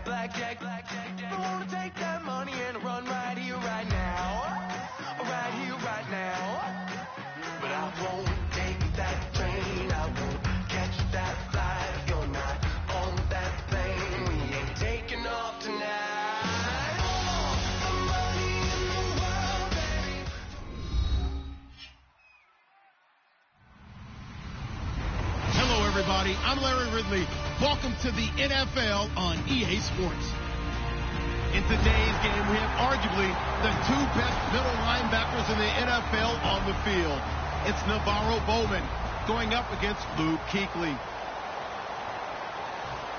that blackjack. I wanna take that money and run right here, right now. Right here, right now. But I won't take that train. I won't catch that flight. If you're not on that plane, we ain't taking off tonight. All the money in the world, baby. Hello, everybody. I'm Larry Ridley. Welcome to the NFL on EA Sports. In today's game, we have arguably the two best middle linebackers in the NFL on the field. It's Navarro Bowman going up against Luke Kuechly.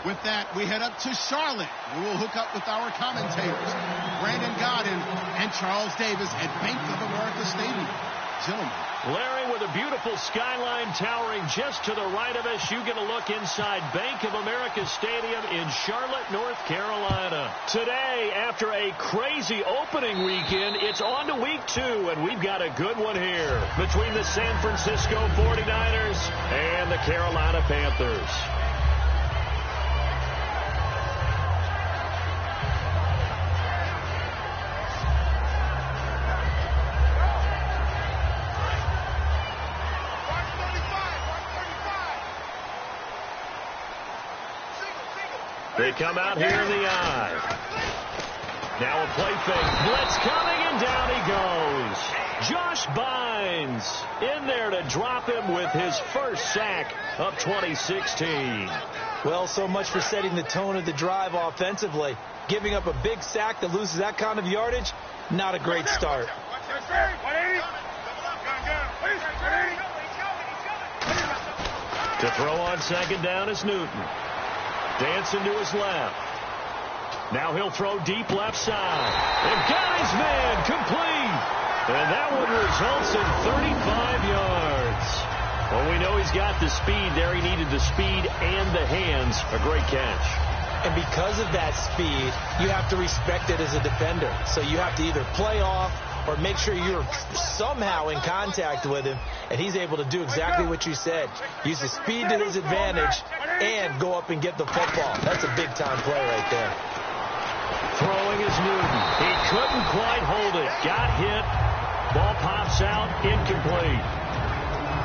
With that, we head up to Charlotte. We will hook up with our commentators, Brandon Godden and Charles Davis at Bank of America Stadium. Gentlemen. Larry, with a beautiful skyline towering just to the right of us, you get a look inside Bank of America Stadium in Charlotte, North Carolina. Today, after a crazy opening weekend, it's on to week 2, and we've got a good one here between the San Francisco 49ers and the Carolina Panthers. They come out here in the eye. Now a play fake. Blitz coming, and down he goes. Josh Bynes in there to drop him with his first sack of 2016. Well, so much for setting the tone of the drive offensively. Giving up a big sack that loses that kind of yardage, not a great start. To throw on second down is Newton. Dancing to his left. Now he'll throw deep left side. And got his man complete. And that one results in 35 yards. Well, we know he's got the speed there. He needed the speed and the hands. A great catch. And because of that speed, you have to respect it as a defender. So you have to either play off or make sure you're somehow in contact with him, and he's able to do exactly what you said. Use the speed to his advantage and go up and get the football. That's a big-time play right there. Throwing is Newton. He couldn't quite hold it. Got hit. Ball pops out. Incomplete.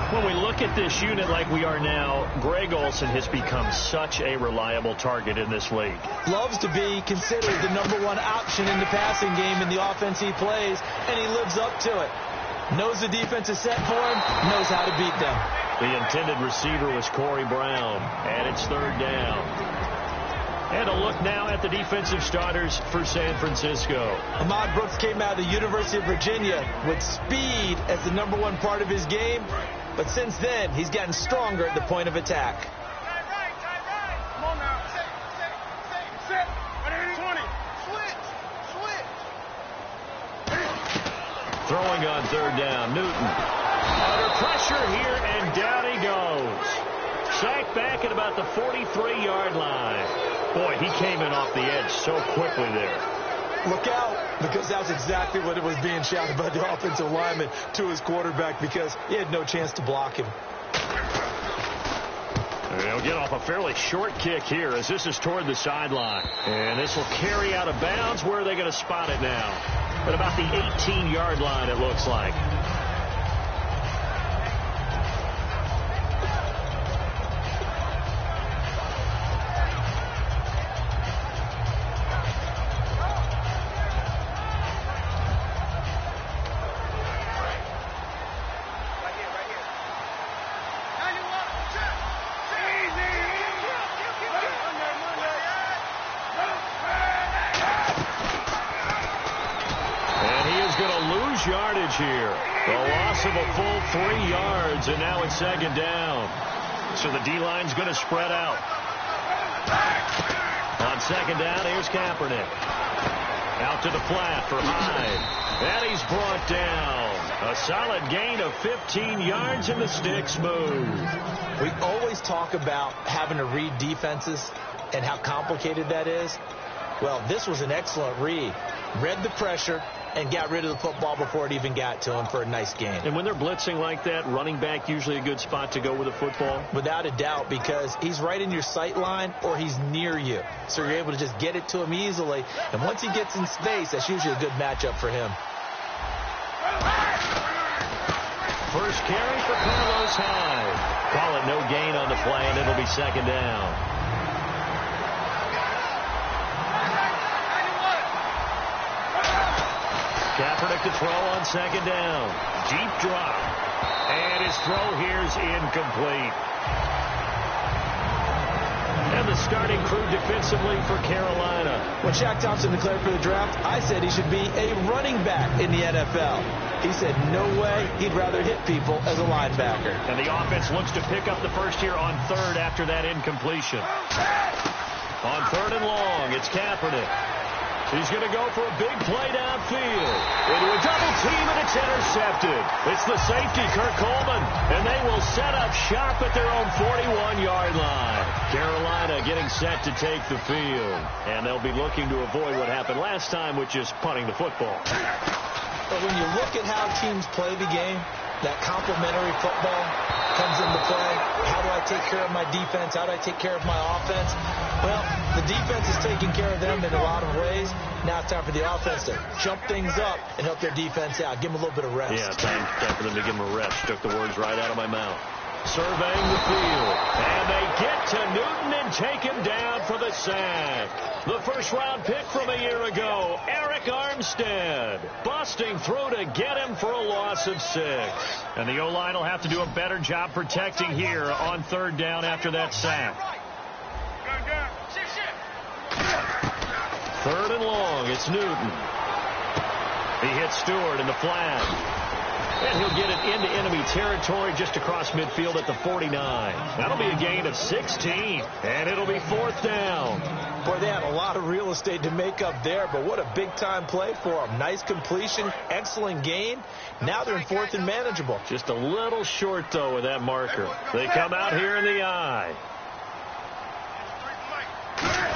When we look at this unit like we are now, Greg Olsen has become such a reliable target in this league. Loves to be considered the #1 option in the passing game in the offense he plays, and he lives up to it. Knows the defense is set for him, knows how to beat them. The intended receiver was Corey Brown, and it's third down. And a look now at the defensive starters for San Francisco. Ahmad Brooks came out of the University of Virginia with speed as the #1 part of his game. But since then, he's gotten stronger at the point of attack. Come on now. Sit. 20. Switch. Throwing on third down, Newton. Under pressure here, and down he goes. Sacked back at about the 43-yard line. Boy, he came in off the edge so quickly there. Look out, because that's exactly what it was being shouted by the offensive lineman to his quarterback, because he had no chance to block him. They'll get off a fairly short kick here as this is toward the sideline. And this will carry out of bounds. Where are they going to spot it now? At about the 18-yard line, it looks like. Yardage here. A loss of a full 3 yards, and now it's second down. So the D-line's going to spread out. On second down, here's Kaepernick. Out to the flat for Hyde. And he's brought down. A solid gain of 15 yards, and the sticks move. We always talk about having to read defenses and how complicated that is. Well, this was an excellent read. Read the pressure and got rid of the football before it even got to him for a nice gain. And when they're blitzing like that, running back usually a good spot to go with the football? Without a doubt, because he's right in your sight line or he's near you. So you're able to just get it to him easily. And once he gets in space, that's usually a good matchup for him. First carry for Carlos Hyde. Call it no gain on the play, and it'll be second down. Kaepernick to throw on second down. Deep drop. And his throw here's incomplete. And the starting crew defensively for Carolina. When Shaq Thompson declared for the draft, I said he should be a running back in the NFL. He said no way, he'd rather hit people as a linebacker. And the offense looks to pick up the first here on third after that incompletion. On third and long, it's Kaepernick. He's going to go for a big play downfield. Into a double team, and it's intercepted. It's the safety, Kirk Coleman, and they will set up shop at their own 41-yard line. Carolina getting set to take the field, and they'll be looking to avoid what happened last time, which is punting the football. But when you look at how teams play the game, that complementary football comes into play. How do I take care of my defense? How do I take care of my offense? Well, the defense is taking care of them in a lot of ways. Now it's time for the offense to jump things up and help their defense out. Give them a little bit of rest. Yeah, time for them to give them a rest. Took the words right out of my mouth. Surveying the field. And they get to Newton and take him down for the sack. The first-round pick from a year ago, Eric Armstead, busting through to get him for a loss of 6. And the O-line will have to do a better job protecting here on third down after that sack. Third and long, it's Newton. He hits Stewart in the flat. And he'll get it into enemy territory just across midfield at the 49. That'll be a gain of 16, and it'll be fourth down. Boy, they had a lot of real estate to make up there, but what a big-time play for them. Nice completion, excellent gain. Now they're in fourth and manageable. Just a little short, though, with that marker. They come out here in the eye.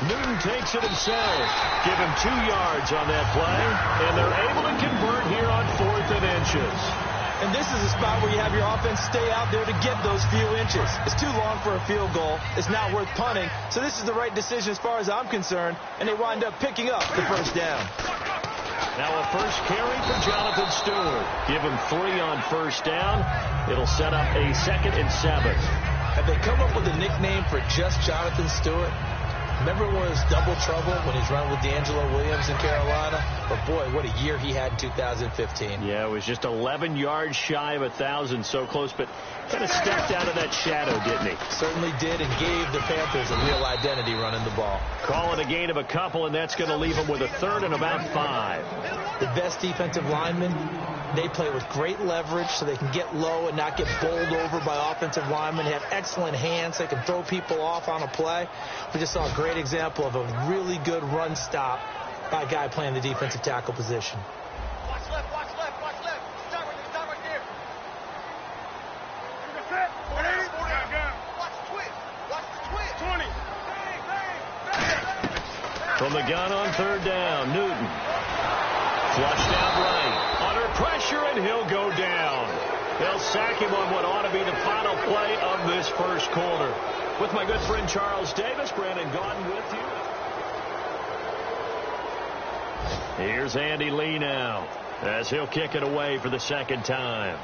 Newton takes it himself. Give him 2 yards on that play, and they're able to convert here on 4th and inches. And this is a spot where you have your offense stay out there to get those few inches. It's too long for a field goal. It's not worth punting. So this is the right decision as far as I'm concerned, and they wind up picking up the first down. Now a first carry for Jonathan Stewart. Give him 3 on first down. It'll set up a 2nd and 7. Have they come up with a nickname for just Jonathan Stewart? Remember when it was double trouble when he's running with D'Angelo Williams in Carolina? But, boy, what a year he had in 2015. Yeah, it was just 11 yards shy of 1,000, so close, but kind of stepped out of that shadow, didn't he? Certainly did, and gave the Panthers a real identity running the ball. Call it a gain of a couple, and that's going to leave them with a 3rd and about 5. The best defensive linemen, they play with great leverage so they can get low and not get bowled over by offensive linemen. They have excellent hands. They can throw people off on a play. We just saw a great example of a really good run stop by a guy playing the defensive tackle position. Watch left, watch left, watch left. Stop right there. Watch the twist. Watch the twist. 20. From the gun on 3rd down, Newton. Flushed out right. Under pressure, and he'll go down. They'll sack him on what ought to be the final play of this first quarter. With my good friend Charles Davis, Brandon Gaudin with you. Here's Andy Lee now, as he'll kick it away for the 2nd time.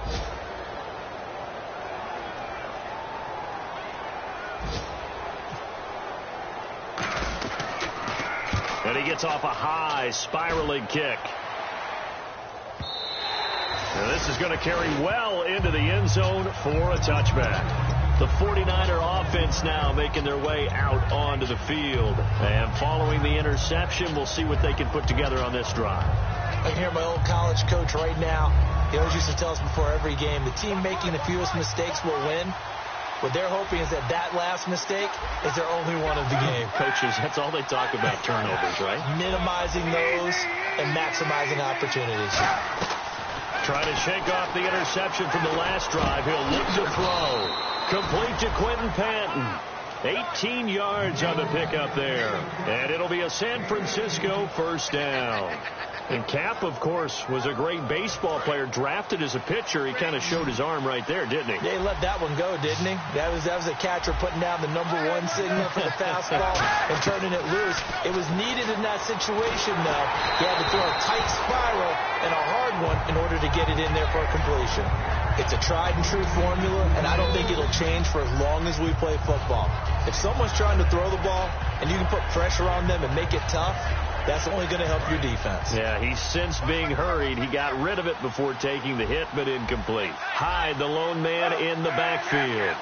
And he gets off a high spiraling kick. And this is going to carry well into the end zone for a touchback. The 49er offense now making their way out onto the field. And following the interception, we'll see what they can put together on this drive. I can hear my old college coach right now. He always used to tell us before every game, the team making the fewest mistakes will win. What they're hoping is that last mistake is their only one of the game. Coaches, that's all they talk about, turnovers, right? Minimizing those and maximizing opportunities. Trying to shake off the interception from the last drive. He'll look to throw. Complete to Quentin Patton. 18 yards on the pickup there. And it'll be a San Francisco first down. And Cap, of course, was a great baseball player, drafted as a pitcher. He kind of showed his arm right there, didn't he? Yeah, he let that one go, didn't he? That was a catcher putting down the #1 signal for the fastball and turning it loose. It was needed in that situation, though. He had to throw a tight spiral and a hard one in order to get it in there for a completion. It's a tried-and-true formula, and I don't think it'll change for as long as we play football. If someone's trying to throw the ball and you can put pressure on them and make it tough, that's only going to help your defense. Yeah, he's since being hurried. He got rid of it before taking the hit, but incomplete. Hyde, the lone man in the backfield.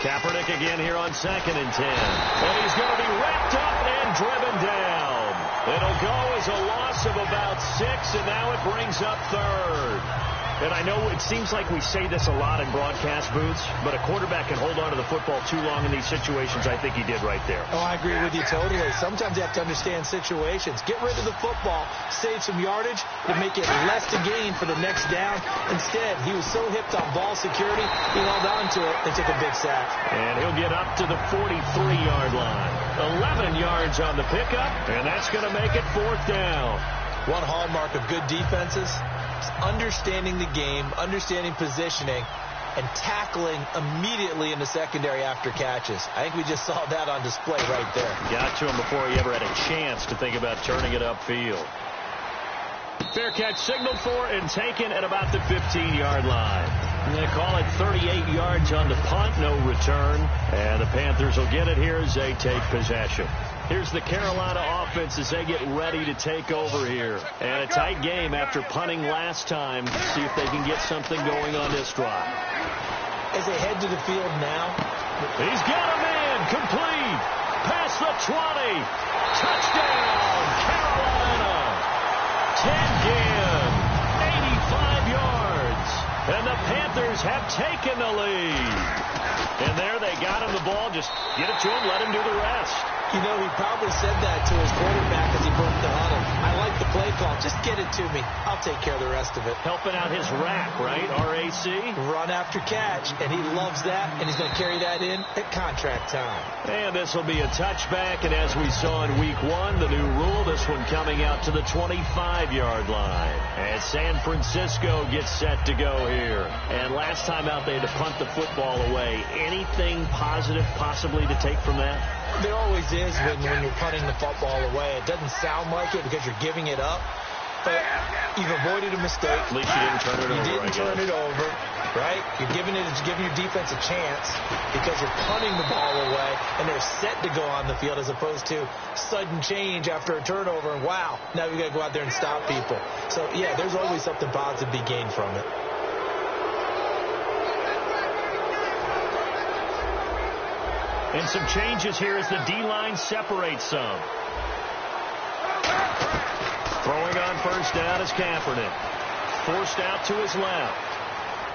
Kaepernick again here on 2nd and 10. And he's going to be wrapped up and driven down. It'll go as a loss of about 6, and now it brings up 3rd. And I know it seems like we say this a lot in broadcast booths, but a quarterback can hold on to the football too long in these situations. I think he did right there. Oh, I agree with you totally. Sometimes you have to understand situations. Get rid of the football, save some yardage to make it less to gain for the next down. Instead, he was so hipped on ball security, he held on to it and took a big sack. And he'll get up to the 43-yard line. 11 yards on the pickup, and that's going to make it 4th down. One hallmark of good defenses is understanding the game, understanding positioning, and tackling immediately in the secondary after catches. I think we just saw that on display right there. Got to him before he ever had a chance to think about turning it upfield. Fair catch signaled for and taken at about the 15-yard line. And they call it 38 yards on the punt, no return. And the Panthers will get it here as they take possession. Here's the Carolina offense as they get ready to take over here. And a tight game after punting last time. See if they can get something going on this drive. As they head to the field now. He's got a man, complete. Past the 20. Touchdown, Carolina. 10 again. 85 yards. And the Panthers have taken the lead. And there they got him the ball. Just get it to him, let him do the rest. You know, he probably said that to his quarterback as he broke the huddle. I like the play call. Just get it to me. I'll take care of the rest of it. Helping out his rack, right? R-A-C? Run after catch, and he loves that, and he's going to carry that in at contract time. And this will be a touchback, and as we saw in Week 1, the new rule, this one coming out to the 25-yard line. As San Francisco gets set to go here. And last time out, they had to punt the football away. Anything positive possibly to take from that? There always is when you're punting the football away. It doesn't sound like it because you're giving it up, but you've avoided a mistake. At least you didn't turn it over. You didn't turn it over, right? You're giving your defense a chance because you're punting the ball away, and they're set to go on the field as opposed to sudden change after a turnover, and wow, now we got to go out there and stop people. So, yeah, there's always something positive to be gained from it. And some changes here as the D-line separates some. Throwing on first down is Kaepernick. Forced out to his left.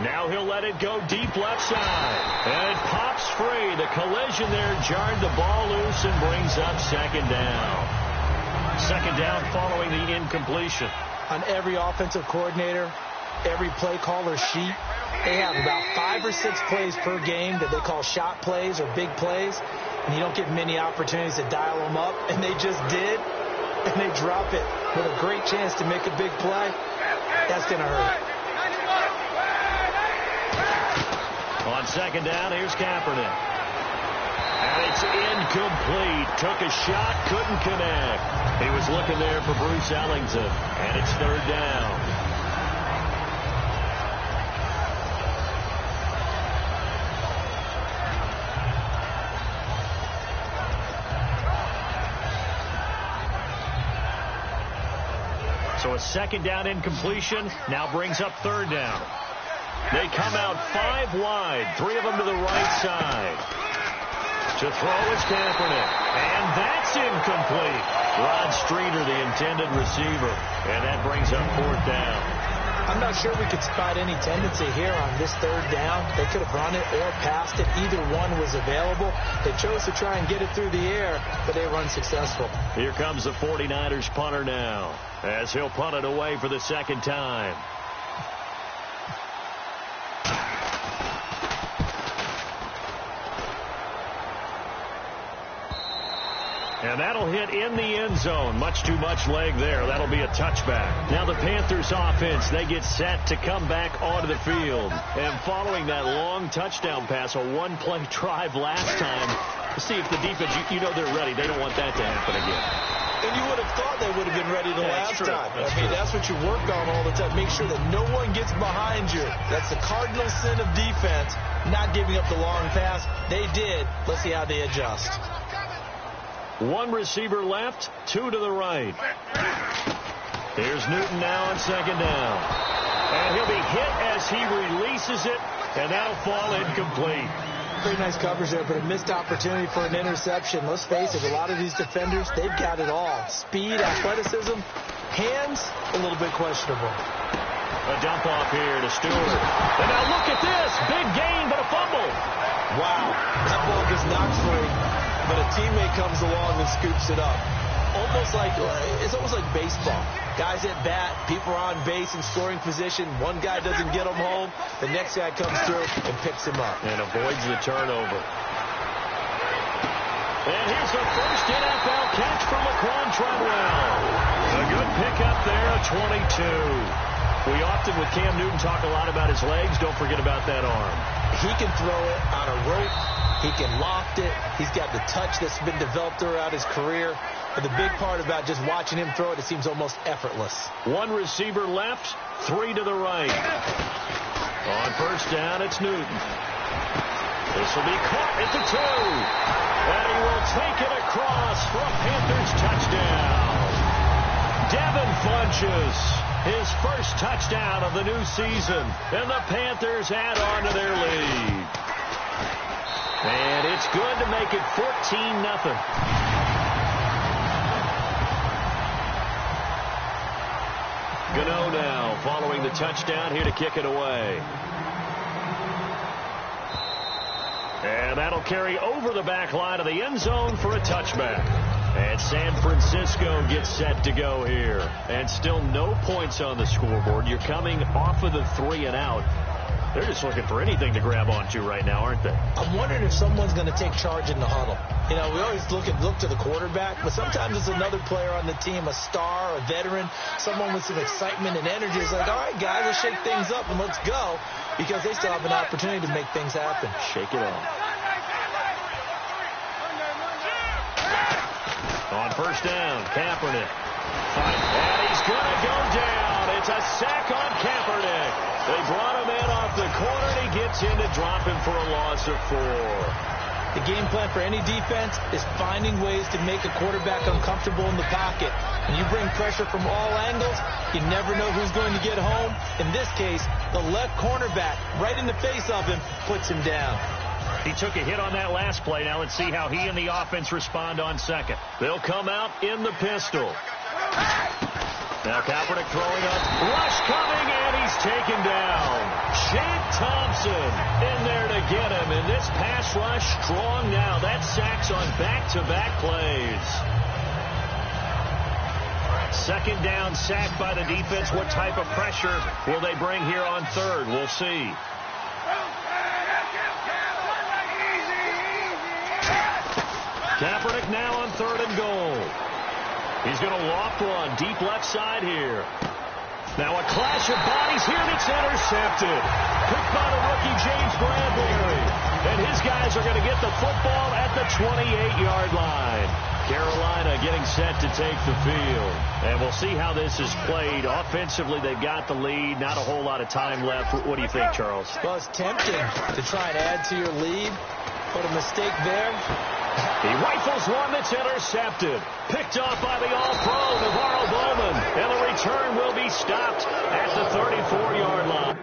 Now he'll let it go deep left side. And it pops free. The collision there jarred the ball loose and brings up 2nd down. 2nd down following the incompletion. On every offensive coordinator, every play caller sheet, they have about 5 or 6 plays per game that they call shot plays or big plays, and you don't get many opportunities to dial them up, and they just did, and they drop it with a great chance to make a big play. That's going to hurt. On 2nd down, here's Kaepernick. And it's incomplete. Took a shot, couldn't connect. He was looking there for Bruce Ellington, and it's 3rd down. So a 2nd down incompletion now brings up 3rd down. They come out 5 wide, 3 of them to the right side. To throw is Kaepernick. And that's incomplete. Rod Streeter, the intended receiver. And that brings up 4th down. I'm not sure we could spot any tendency here on this 3rd down. They could have run it or passed it. Either one was available. They chose to try and get it through the air, but they were unsuccessful. Here comes the 49ers punter now, as he'll punt it away for the 2nd time. And And that'll hit in the end zone. Much too much leg there. That'll be a touchback. Now the Panthers offense, they get set to come back onto the field. And following that long touchdown pass, a one-play drive last time, see if the defense, you know they're ready. They don't want that to happen again. And you would have thought they would have been ready the last time. That's what you work on all the time. Make sure that no one gets behind you. That's the cardinal sin of defense, not giving up the long pass. They did. Let's see how they adjust. One receiver left, two to the right. Here's Newton now on second down. And he'll be hit as he releases it, and that'll fall incomplete. Pretty nice coverage there, but a missed opportunity for an interception. Let's face it, a lot of these defenders, they've got it all. Speed, athleticism, hands, a little bit questionable. A dump off here to Stewart. And now look at this. Big gain, but a fumble. Wow, that ball gets knocked free, but a teammate comes along and scoops it up. It's almost like baseball. Guys at bat, people are on base in scoring position. One guy doesn't get him home. The next guy comes through and picks him up. And avoids the turnover. And here's the first NFL catch from Laquan Treadwell. A good pickup there, a 22. We often, with Cam Newton, talk a lot about his legs. Don't forget about that arm. He can throw it on a rope. He can loft it. He's got the touch that's been developed throughout his career. But the big part about just watching him throw it, it seems almost effortless. One receiver left, three to the right. On first down, it's Newton. This will be caught at the 2. And he will take it across for a Panthers touchdown. Devin Funchess, his first touchdown of the new season. And the Panthers add on to their lead. And it's good to make it 14-0. Gano now following the touchdown here to kick it away. And that'll carry over the back line of the end zone for a touchback. And San Francisco gets set to go here. And still no points on the scoreboard. You're coming off of the 3 and out. They're just looking for anything to grab onto right now, aren't they? I'm wondering if someone's going to take charge in the huddle. You know, we always look to the quarterback, but sometimes it's another player on the team, a star, a veteran, someone with some excitement and energy. It's like, all right, guys, let's shake things up and let's go, because they still have an opportunity to make things happen. Shake it off. On first down, Kaepernick. And he's going to go down. It's a sack on Kaepernick. They brought him in off the corner, and he gets in to drop him for a loss of 4. The game plan for any defense is finding ways to make a quarterback uncomfortable in the pocket. When you bring pressure from all angles, you never know who's going to get home. In this case, the left cornerback, right in the face of him, puts him down. He took a hit on that last play. Now let's see how he and the offense respond on second. They'll come out in the pistol. Now Kaepernick throwing up. Rush coming, and he's taken down. Shane Thompson in there to get him. And this pass rush strong now. That sacks on back-to-back plays. Second down sack by the defense. What type of pressure will they bring here on third? We'll see. Kaepernick now on 3rd and goal. He's going to loft one deep left side here. Now a clash of bodies here, and it's intercepted. Picked by the rookie James Bradbury. And his guys are going to get the football at the 28-yard line. Carolina getting set to take the field. And we'll see how this is played. Offensively, they've got the lead. Not a whole lot of time left. What do you think, Charles? Well, it's tempting to try and add to your lead. But a mistake there. He rifles one that's intercepted. Picked off by the All-Pro, Navarro Bowman. And the return will be stopped at the 34-yard line.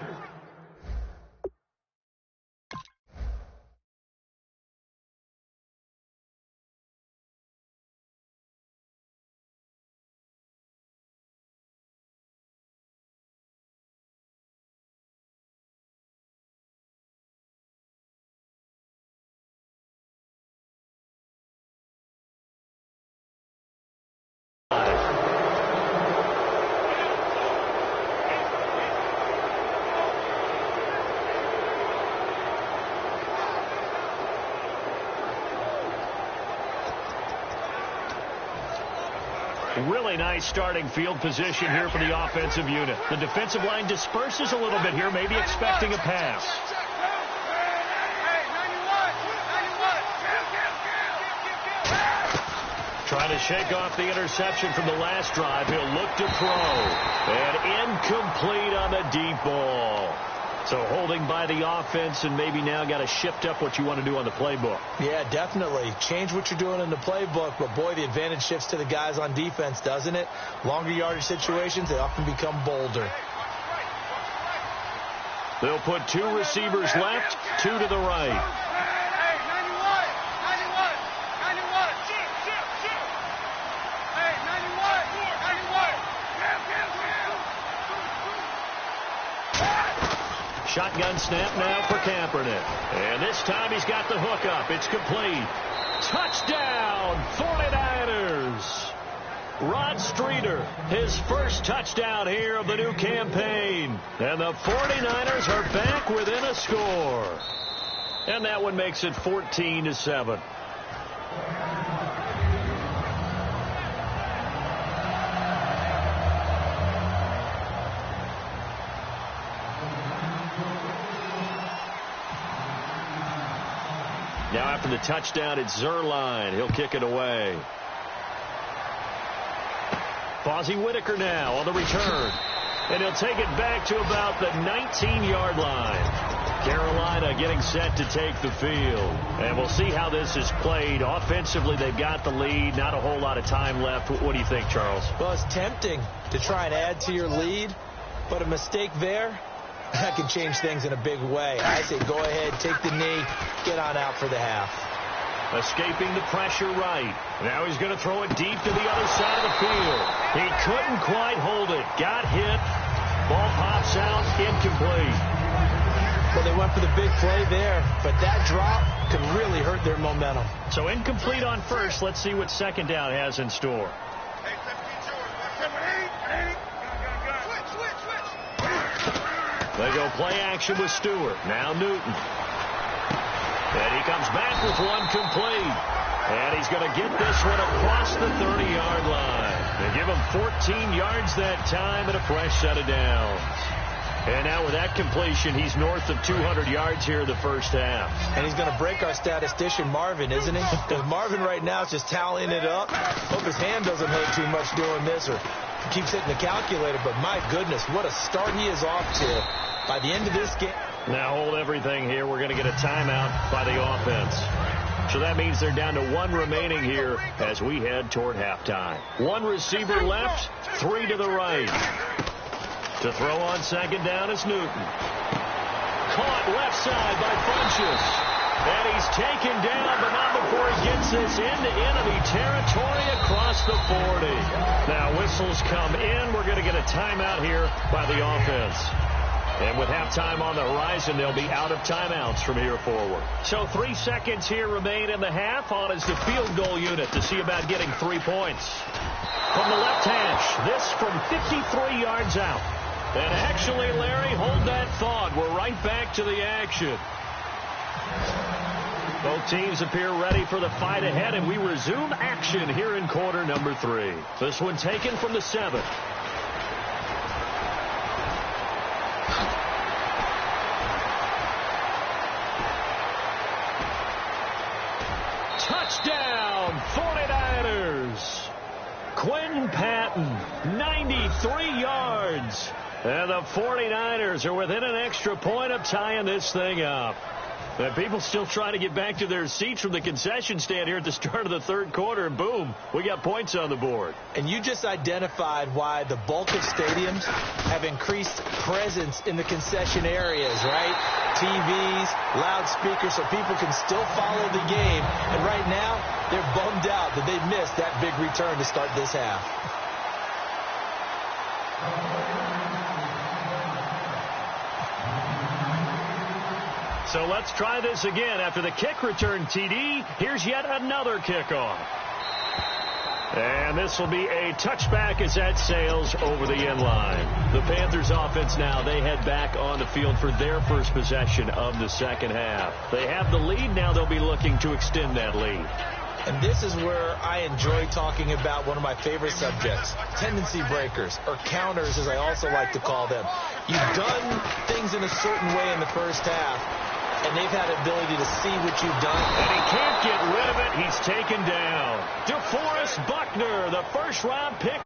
Really nice starting field position here for the offensive unit. The defensive line disperses a little bit here, maybe expecting a pass. Trying to shake off the interception from the last drive. He'll look to throw. And incomplete on the deep ball. So holding by the offense, and maybe now got to shift up what you want to do on the playbook. Yeah, definitely. Change what you're doing in the playbook, but boy, the advantage shifts to the guys on defense, doesn't it? Longer yardage situations, they often become bolder. They'll put 2 receivers left, 2 to the right. Shotgun snap now for Kaepernick. And this time he's got the hook up. It's complete. Touchdown, 49ers. Rod Streeter, his first touchdown here of the new campaign. And the 49ers are back within a score. And that one makes it 14-7. Now after the touchdown, it's Zerline. He'll kick it away. Fozzie Whitaker now on the return. And he'll take it back to about the 19-yard line. Carolina getting set to take the field. And we'll see how this is played. Offensively, they've got the lead. Not a whole lot of time left. What do you think, Charles? Well, it's tempting to try and add to your lead, but a mistake there, that can change things in a big way. I say go ahead, take the knee, get on out for the half. Escaping the pressure right. Now he's going to throw it deep to the other side of the field. He couldn't quite hold it. Got hit. Ball pops out. Incomplete. Well, they went for the big play there, but that drop could really hurt their momentum. So incomplete on first. Let's see what second down has in store. They go play action with Stewart. Now Newton. And he comes back with one complete. And he's going to get this one across the 30-yard line. They give him 14 yards that time and a fresh set of downs. And now with that completion, he's north of 200 yards here in the first half. And he's going to break our statistician, Marvin, isn't he? Because Marvin right now is just tallying it up. Hope his hand doesn't hurt too much doing this or keeps hitting the calculator. But my goodness, what a start he is off to. By the end of this game. Now hold everything here. We're going to get a timeout by the offense. So that means they're down to 1 remaining here as we head toward halftime. 1 receiver left, 3 to the right. To throw on second down is Newton. Caught left side by Funchess. And he's taken down, but not before he gets this into enemy territory across the 40. Now whistles come in. We're going to get a timeout here by the offense. And with halftime on the horizon, they'll be out of timeouts from here forward. So 3 seconds here remain in the half. On is the field goal unit to see about getting 3 points. From the left hash, this from 53 yards out. And actually, Larry, hold that thought. We're right back to the action. Both teams appear ready for the fight ahead, and we resume action here in quarter number 3. This one taken from the 7. Touchdown, 49ers. Quinn Patton, 93 yards. And the 49ers are within an extra point of tying this thing up. And people still trying to get back to their seats from the concession stand here at the start of the third quarter. And boom, we got points on the board. And you just identified why the bulk of stadiums have increased presence in the concession areas, right? TVs, loudspeakers, so people can still follow the game. And right now, they're bummed out that they missed that big return to start this half. So let's try this again. After the kick return TD, here's yet another kickoff. And this will be a touchback as that sails over the end line. The Panthers offense now, they head back on the field for their first possession of the second half. They have the lead. Now they'll be looking to extend that lead. And this is where I enjoy talking about one of my favorite subjects, tendency breakers, or counters as I also like to call them. You've done things in a certain way in the first half, and they've had the ability to see what you've done. And he can't get rid of it. He's taken down. DeForest Buckner, the first-round pick.